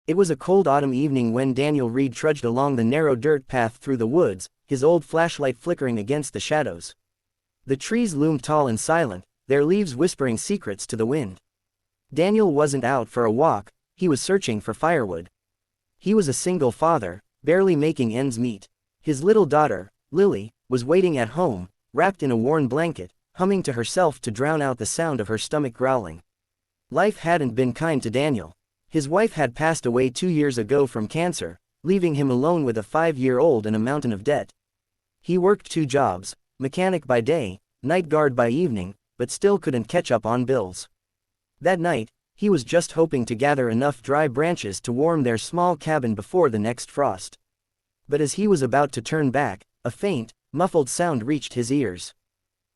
It was a cold autumn evening when Daniel Reed trudged along the narrow dirt path through the woods, his old flashlight flickering against the shadows. The trees loomed tall and silent, their leaves whispering secrets to the wind. Daniel wasn't out for a walk, he was searching for firewood. He was a single father, barely making ends meet. His little daughter, Lily, was waiting at home, wrapped in a worn blanket, humming to herself to drown out the sound of her stomach growling. Life hadn't been kind to Daniel. His wife had passed away 2 years ago from cancer, leaving him alone with a 5-year-old and a mountain of debt. He worked 2 jobs, mechanic by day, night guard by evening, but still couldn't catch up on bills. That night, he was just hoping to gather enough dry branches to warm their small cabin before the next frost. But as he was about to turn back, a faint, muffled sound reached his ears.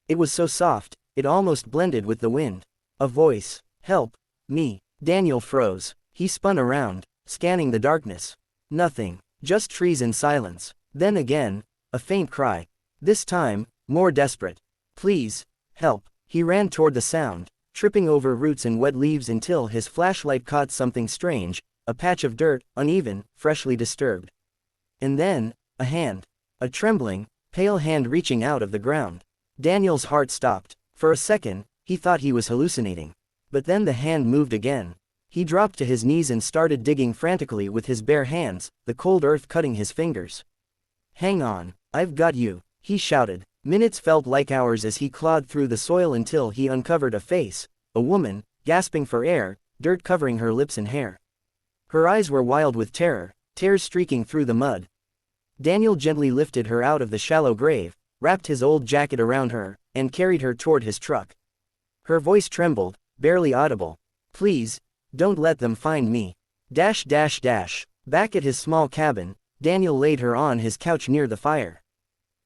It was so soft, it almost blended with the wind. A voice. "Help me." Daniel froze. He spun around, scanning the darkness. Nothing, just trees and silence. Then again, a faint cry. This time, more desperate. "Please, help." He ran toward the sound, tripping over roots and wet leaves until his flashlight caught something strange, a patch of dirt, uneven, freshly disturbed. And then, a hand. A trembling, pale hand reaching out of the ground. Daniel's heart stopped. For a second, he thought he was hallucinating. But then the hand moved again. He dropped to his knees and started digging frantically with his bare hands, the cold earth cutting his fingers. "Hang on, I've got you," he shouted. Minutes felt like hours as he clawed through the soil until he uncovered a face, a woman, gasping for air, dirt covering her lips and hair. Her eyes were wild with terror, tears streaking through the mud. Daniel gently lifted her out of the shallow grave, wrapped his old jacket around her, and carried her toward his truck. Her voice trembled, barely audible. "Please, don't let them find me." Back at his small cabin, Daniel laid her on his couch near the fire.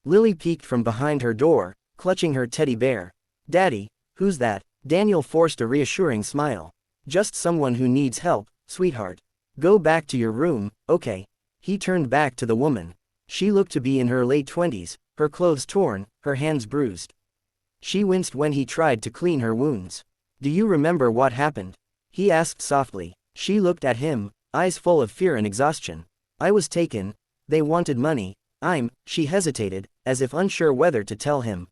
Lily peeked from behind her door, clutching her teddy bear. "Daddy, who's that?" Daniel forced a reassuring smile. "Just someone who needs help, sweetheart. Go back to your room, okay?" He turned back to the woman. She looked to be in her late 20s, her clothes torn, her hands bruised. She winced when he tried to clean her wounds. "Do you remember what happened?" he asked softly. She looked at him, eyes full of fear and exhaustion. "I was taken. They wanted money. She hesitated, as if unsure whether to tell him.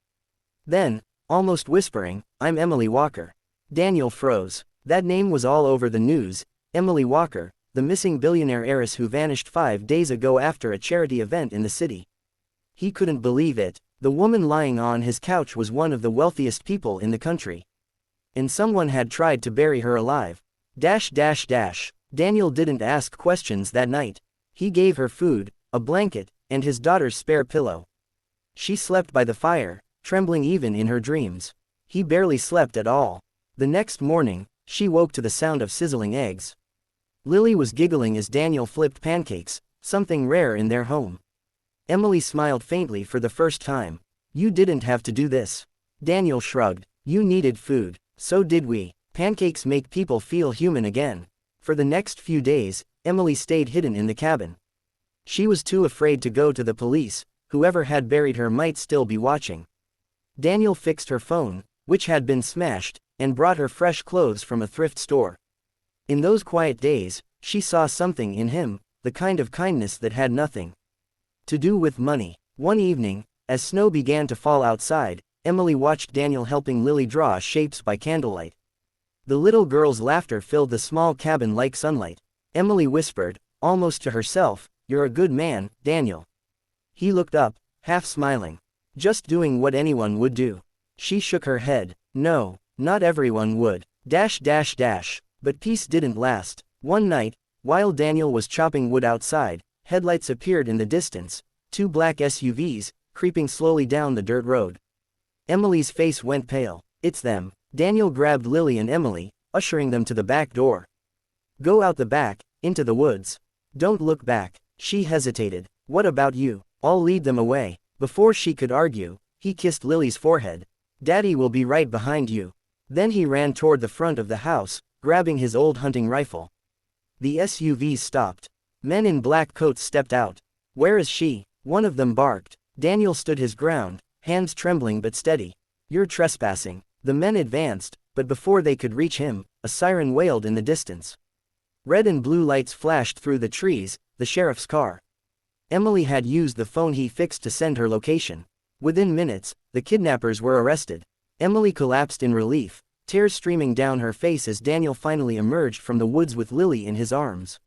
Then, almost whispering, "I'm Emily Walker." Daniel froze. That name was all over the news. Emily Walker, the missing billionaire heiress who vanished 5 days ago after a charity event in the city. He couldn't believe it. The woman lying on his couch was one of the wealthiest people in the country. And someone had tried to bury her alive. Daniel didn't ask questions that night. He gave her food, a blanket, and his daughter's spare pillow. She slept by the fire, trembling even in her dreams. He barely slept at all. The next morning, she woke to the sound of sizzling eggs. Lily was giggling as Daniel flipped pancakes, something rare in their home. Emily smiled faintly for the first time. "You didn't have to do this." Daniel shrugged. "You needed food. So did we. Pancakes make people feel human again." For the next few days, Emily stayed hidden in the cabin. She was too afraid to go to the police. Whoever had buried her might still be watching. Daniel fixed her phone, which had been smashed, and brought her fresh clothes from a thrift store. In those quiet days, she saw something in him, the kind of kindness that had nothing to do with money. One evening, as snow began to fall outside, Emily watched Daniel helping Lily draw shapes by candlelight. The little girl's laughter filled the small cabin like sunlight. Emily whispered, almost to herself, "You're a good man, Daniel." He looked up, half smiling. "Just doing what anyone would do." She shook her head. "No, not everyone would." But peace didn't last. One night, while Daniel was chopping wood outside, headlights appeared in the distance, 2 black SUVs, creeping slowly down the dirt road. Emily's face went pale. "It's them." Daniel grabbed Lily and Emily, ushering them to the back door. "Go out the back, into the woods. Don't look back." She hesitated. "What about you? I'll lead them away." Before she could argue, he kissed Lily's forehead. "Daddy will be right behind you." Then he ran toward the front of the house, grabbing his old hunting rifle. The SUVs stopped. Men in black coats stepped out. "Where is she?" one of them barked. Daniel stood his ground, hands trembling but steady. "You're trespassing." The men advanced, but before they could reach him, a siren wailed in the distance. Red and blue lights flashed through the trees, the sheriff's car. Emily had used the phone he fixed to send her location. Within minutes, the kidnappers were arrested. Emily collapsed in relief, tears streaming down her face as Daniel finally emerged from the woods with Lily in his arms.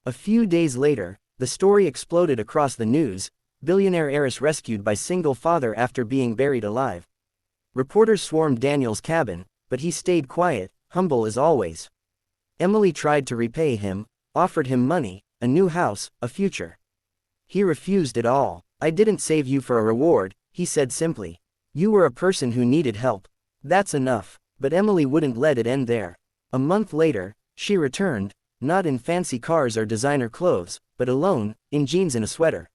A few days later, the story exploded across the news: billionaire heiress rescued by single father after being buried alive. Reporters swarmed Daniel's cabin, but he stayed quiet, humble as always. Emily tried to repay him, offered him money, a new house, a future. He refused it all. "I didn't save you for a reward," he said simply. "You were a person who needed help. That's enough." But Emily wouldn't let it end there. A month later, she returned, not in fancy cars or designer clothes, but alone, in jeans and a sweater.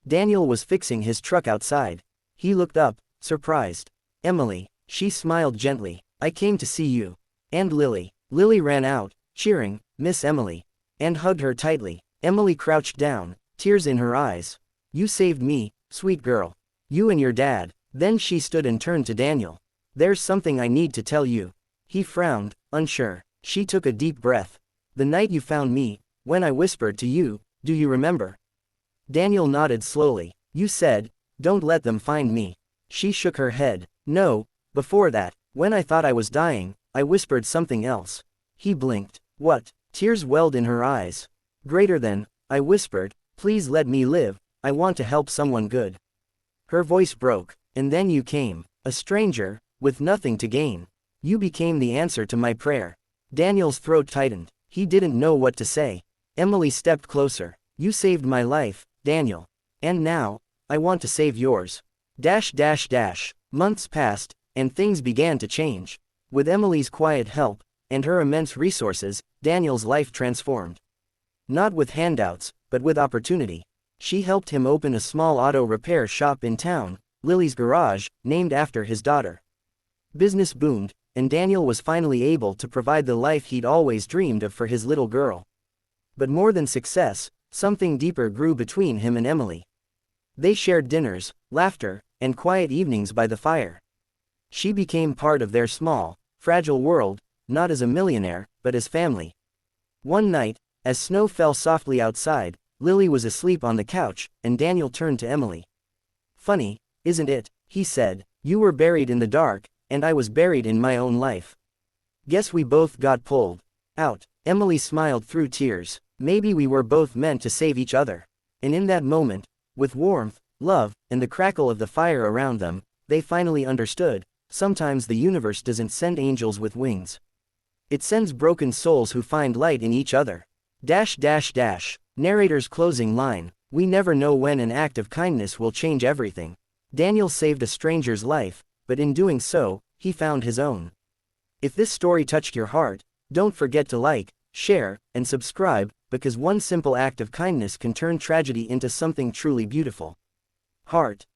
Daniel was fixing his truck outside. He looked up, surprised. "Emily," she smiled gently, "I came to see you. And Lily." Lily ran out, cheering, "Miss Emily," and hugged her tightly. Emily crouched down, tears in her eyes. "You saved me, sweet girl. You and your dad." Then she stood and turned to Daniel. "There's something I need to tell you." He frowned, unsure. She took a deep breath. "The night you found me, when I whispered to you, do you remember?" Daniel nodded slowly. "You said, 'Don't let them find me.'" She shook her head. "No, before that, when I thought I was dying, I whispered something else." He blinked. "What?" Tears welled in her eyes. "Greater than, I whispered, 'Please let me live, I want to help someone good.'" Her voice broke. "And then you came, a stranger, with nothing to gain. You became the answer to my prayer." Daniel's throat tightened. He didn't know what to say. Emily stepped closer. "You saved my life, Daniel. And now, I want to save yours." Months passed, and things began to change. With Emily's quiet help, and her immense resources, Daniel's life transformed. Not with handouts, but with opportunity. She helped him open a small auto repair shop in town, Lily's Garage, named after his daughter. Business boomed, and Daniel was finally able to provide the life he'd always dreamed of for his little girl. But more than success, something deeper grew between him and Emily. They shared dinners, laughter, and quiet evenings by the fire. She became part of their small, fragile world, not as a millionaire, but as family. One night, as snow fell softly outside, Lily was asleep on the couch, and Daniel turned to Emily. "Funny, isn't it?" he said. "You were buried in the dark, and I was buried in my own life. Guess we both got pulled out." Emily smiled through tears. "Maybe we were both meant to save each other." And in that moment, with warmth, love, and the crackle of the fire around them, they finally understood: sometimes the universe doesn't send angels with wings. It sends broken souls who find light in each other. Narrator's closing line: "We never know when an act of kindness will change everything." Daniel saved a stranger's life, but in doing so, he found his own. If this story touched your heart, don't forget to like, share, and subscribe, because one simple act of kindness can turn tragedy into something truly beautiful. Heart.